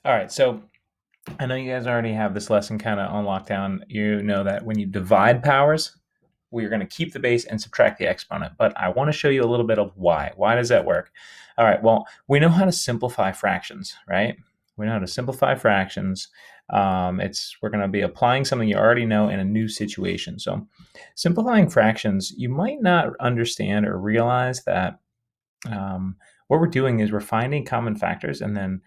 All right, so I know you guys already have this lesson kind of on lockdown. You know that when you divide powers, we're going to keep the base and subtract the exponent. But I want to show you a little bit of why. Why does that work? All right, well, we know how to simplify fractions, right? We know how to simplify fractions. We're going to be applying something you already know in a new situation. So simplifying fractions, you might not understand or realize that what we're doing is we're finding common factors and then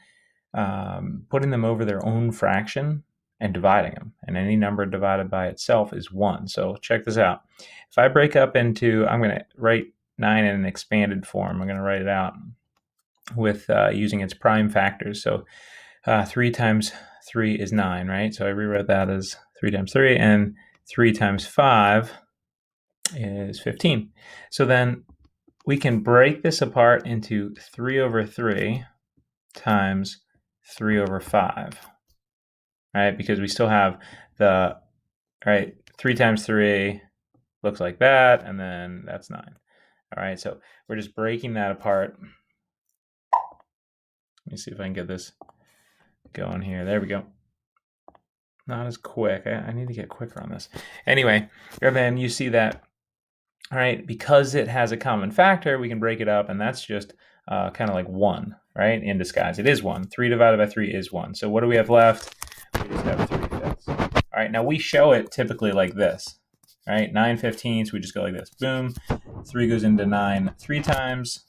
putting them over their own fraction and dividing them. And any number divided by itself is 1. So check this out. If I break up into, I'm going to write 9 in an expanded form. I'm going to write it out with using its prime factors. So 3 times 3 is 9, right? So I rewrote that as 3 times 3, and 3 times 5 is 15. So then we can break this apart into 3 over 3 times 3 over 5, right? Because we still have the, right, 3 times 3 looks like that, and then that's 9. All right, so we're just breaking that apart. Let me see if I can get this going here. There we go. Not as quick. I need to get quicker on this. Anyway, and then you see that, all right, because it has a common factor, we can break it up, and that's just kind of like 1, right, in disguise. It is 1. 3 divided by 3 is 1. So what do we have left? We just have 3/5. All right, now we show it typically like this, right? 9/15, we just go like this. Boom. 3 goes into 9 3 times.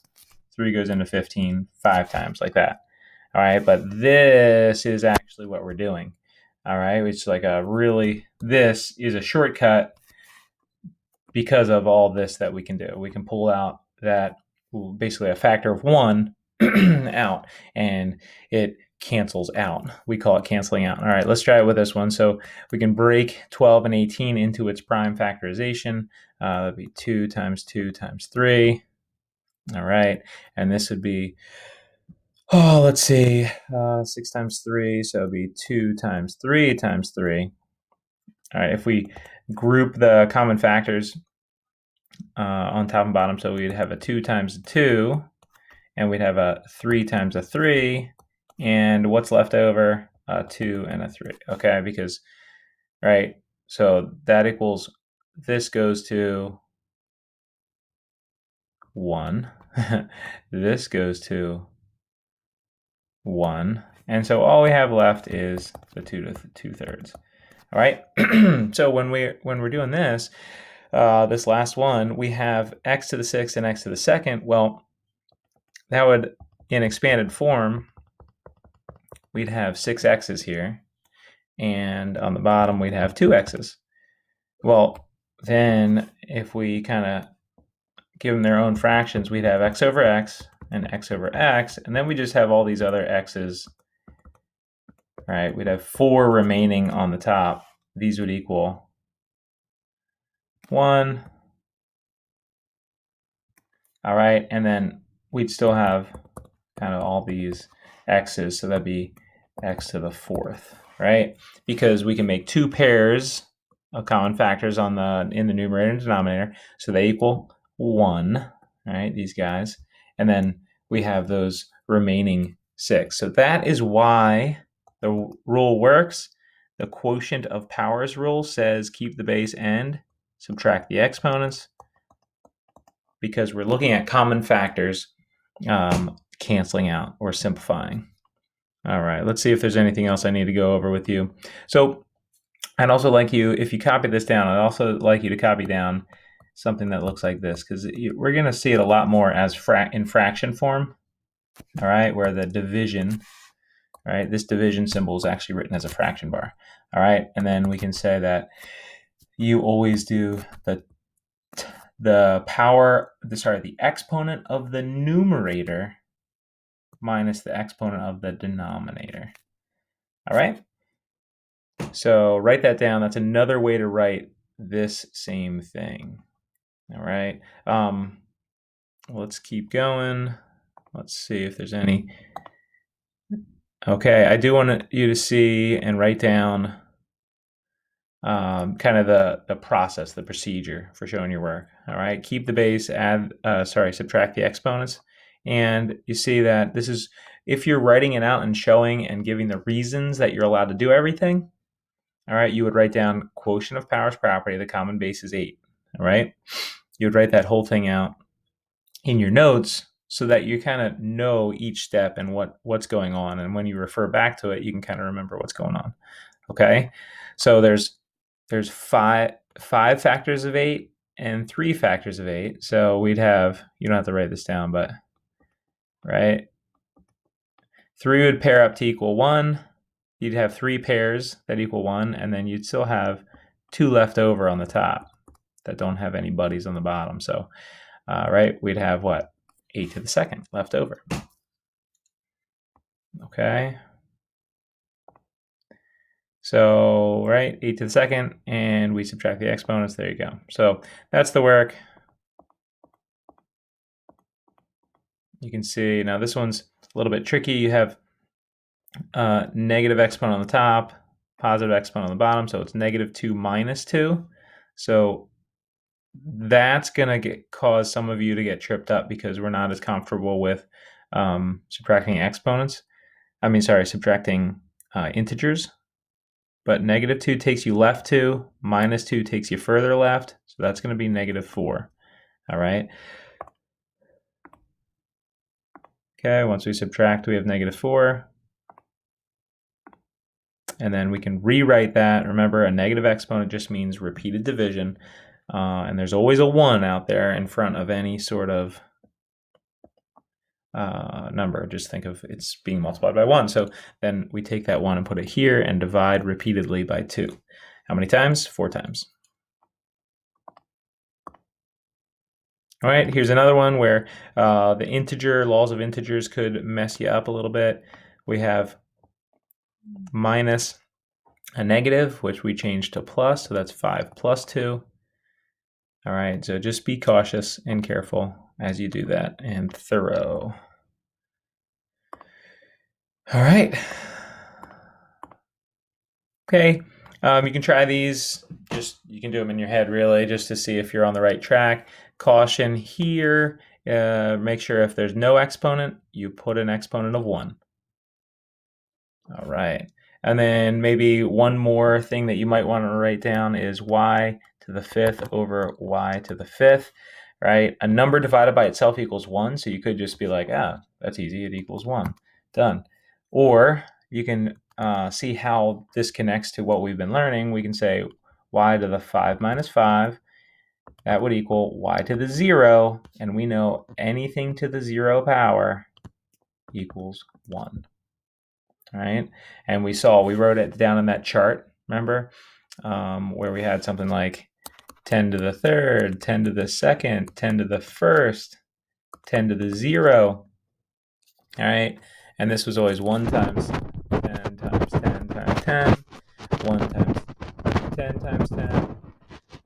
3 goes into 15 5 times, like that. All right, but this is actually what we're doing. All right, it's like this is a shortcut because of all this that we can do. We can pull out that basically a factor of 1 out, and it cancels out. We call it canceling out. All right, let's try it with this one. So we can break 12 and 18 into its prime factorization. That'd be 2 times 2 times 3. All right, and this would be, let's see, 6 times 3, so it'd be 2 times 3 times 3. All right, if we group the common factors on top and bottom, so we'd have a 2 times a 2, and we'd have a 3 times a 3, and what's left over? A 2 and a 3, okay, because, right, so that equals, this goes to 1, this goes to 1, and so all we have left is the 2 to 2/3. All right, so when we're doing this, this last one, we have x to the 6th and x to the 2nd. Well, that would, in expanded form, we'd have 6 x's here, and on the bottom we'd have 2 x's. Well, then if we kind of give them their own fractions, we'd have x over x and x over x, and then we just have all these other x's, right? We'd have 4 remaining on the top. These would equal 1. All right, and then we'd still have kind of all these x's, so that'd be x to the 4th, right? Because we can make 2 pairs of common factors in the numerator and denominator, so they equal 1, right, these guys, and then we have those remaining 6. So that is why the rule works. The quotient of powers rule says keep the base and subtract the exponents, because we're looking at common factors canceling out or simplifying. All right, let's see if there's anything else I need to go over with you. So I'd also like you, if you copy this down, I'd also like you to copy down something that looks like this, because we're going to see it a lot more as in fraction form, all right, where the division, right, this division symbol is actually written as a fraction bar, all right, and then we can say that you always do the exponent of the numerator minus the exponent of the denominator. All right? So write that down. That's another way to write this same thing. All right? Let's keep going. Let's see if there's any. Okay, I do want you to see and write down kind of the process, the procedure for showing your work. All right, keep the base, subtract the exponents, and you see that this is if you're writing it out and showing and giving the reasons that you're allowed to do everything, all right, you would write down quotient of powers property, the common base is 8, all right? You would write that whole thing out in your notes so that you kind of know each step and what's going on. And when you refer back to it, you can kind of remember what's going on, okay? So there's five factors of 8 and 3 factors of 8. So we'd have, you don't have to write this down, but, right? 3 would pair up to equal 1. You'd have 3 pairs that equal 1, and then you'd still have 2 left over on the top that don't have any buddies on the bottom. So, right, we'd have what? 8 to the second left over. Okay. So, right, 8 to the second, and we subtract the exponents. There you go. So that's the work. You can see, now this one's a little bit tricky. You have negative exponent on the top, positive exponent on the bottom, so it's -2 minus 2. So that's going to cause some of you to get tripped up because we're not as comfortable with subtracting exponents. Subtracting integers. But -2 takes you left 2, -2 takes you further left, so that's going to be -4. All right. Okay, once we subtract, we have -4. And then we can rewrite that. Remember, a negative exponent just means repeated division. And there's always a 1 out there in front of any sort of number. Just think of it's being multiplied by 1. So then we take that 1 and put it here and divide repeatedly by 2. How many times? 4 times. All right, here's another one where the laws of integers could mess you up a little bit. We have minus a negative, which we changed to plus, so that's 5 plus 2. All right, so just be cautious and careful as you do that and thorough. All right. Okay, you can try these. You can do them in your head, really, just to see if you're on the right track. Caution here, make sure if there's no exponent, you put an exponent of 1. All right. And then maybe one more thing that you might want to write down is y to the 5th over y to the 5th, right? A number divided by itself equals 1, so you could just be like, that's easy, it equals 1. Done. Or you can see how this connects to what we've been learning. We can say y to the 5 minus 5, that would equal y to the 0, and we know anything to the 0 power equals 1. All right, and we wrote it down in that chart, remember, where we had something like 10 to the 3rd, 10 to the 2nd, 10 to the 1st, 10 to the 0. All right, and this was always 1 times 10 times 10 times 10, 1 times 10 times 10,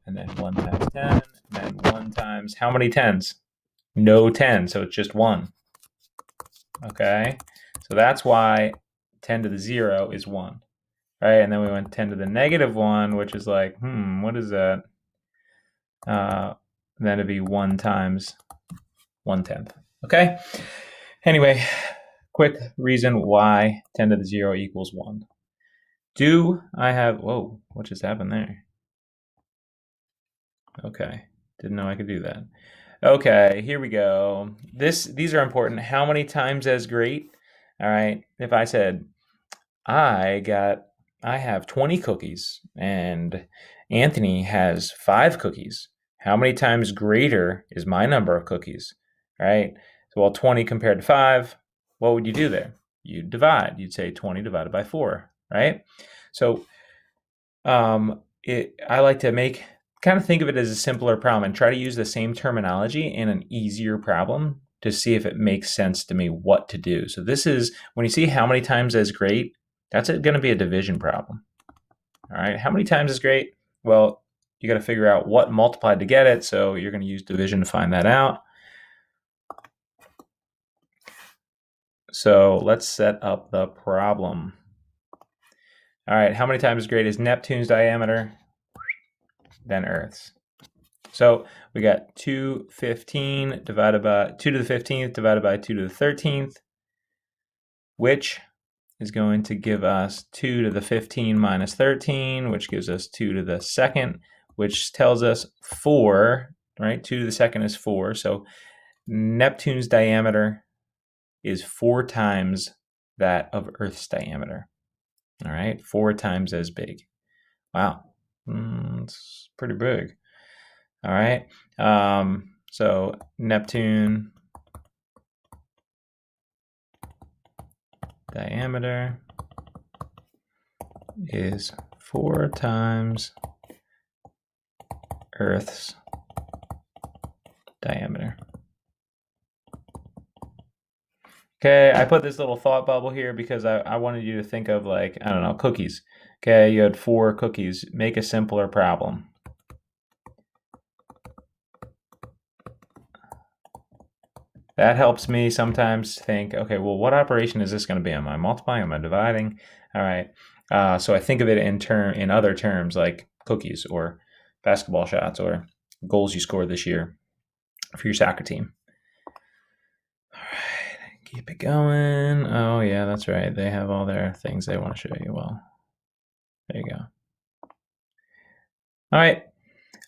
and then 1 times 10, and then 1 times, how many 10s? No 10, so it's just 1. Okay, so that's why 10 to the 0 is 1, right? And then we went 10 to the -1, which is like, what is that? Then it'd be 1 times 1/10. Okay? Anyway, quick reason why 10 to the 0 equals 1. Do I have, whoa, what just happened there? Okay, didn't know I could do that. Okay, here we go. These are important. How many times as great? All right, if I said, I have 20 cookies and Anthony has 5 cookies. How many times greater is my number of cookies, right? So, well, 20 compared to 5, what would you do there? You'd divide. You'd say 20 divided by 4, right? So, I like to kind of think of it as a simpler problem and try to use the same terminology in an easier problem to see if it makes sense to me what to do. So this is, when you see how many times as great, that's going to be a division problem. All right, how many times is great? Well, you got to figure out what multiplied to get it, so you're going to use division to find that out. So let's set up the problem. All right, how many times as great is Neptune's diameter than Earth's? So we got 215 divided by 2 to the 15th divided by 2 to the 13th. which is going to give us 2 to the 15 minus 13, which gives us 2 to the second, which tells us 4, right? 2 to the second is 4. So Neptune's diameter is 4 times that of Earth's diameter. All right, 4 times as big. Wow, it's pretty big. All right, so Neptune diameter is 4 times Earth's diameter. Okay, I put this little thought bubble here because I wanted you to think of, like, I don't know, cookies. Okay, you had 4 cookies. Make a simpler problem. That helps me sometimes think, okay, well, what operation is this going to be? Am I multiplying? Am I dividing? All right. So I think of it in other terms, like cookies or basketball shots or goals you scored this year for your soccer team. All right, keep it going. Oh yeah, that's right. They have all their things they want to show you. Well, there you go. All right.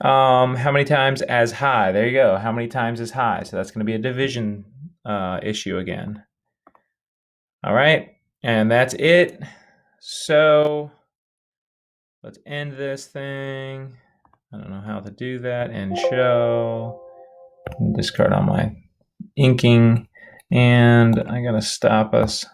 How many times as high? There you go. How many times as high? So that's going to be a division issue again. All right, and that's it. So let's end this thing. I don't know how to do that. And show. Discard all my inking. And I gotta stop us.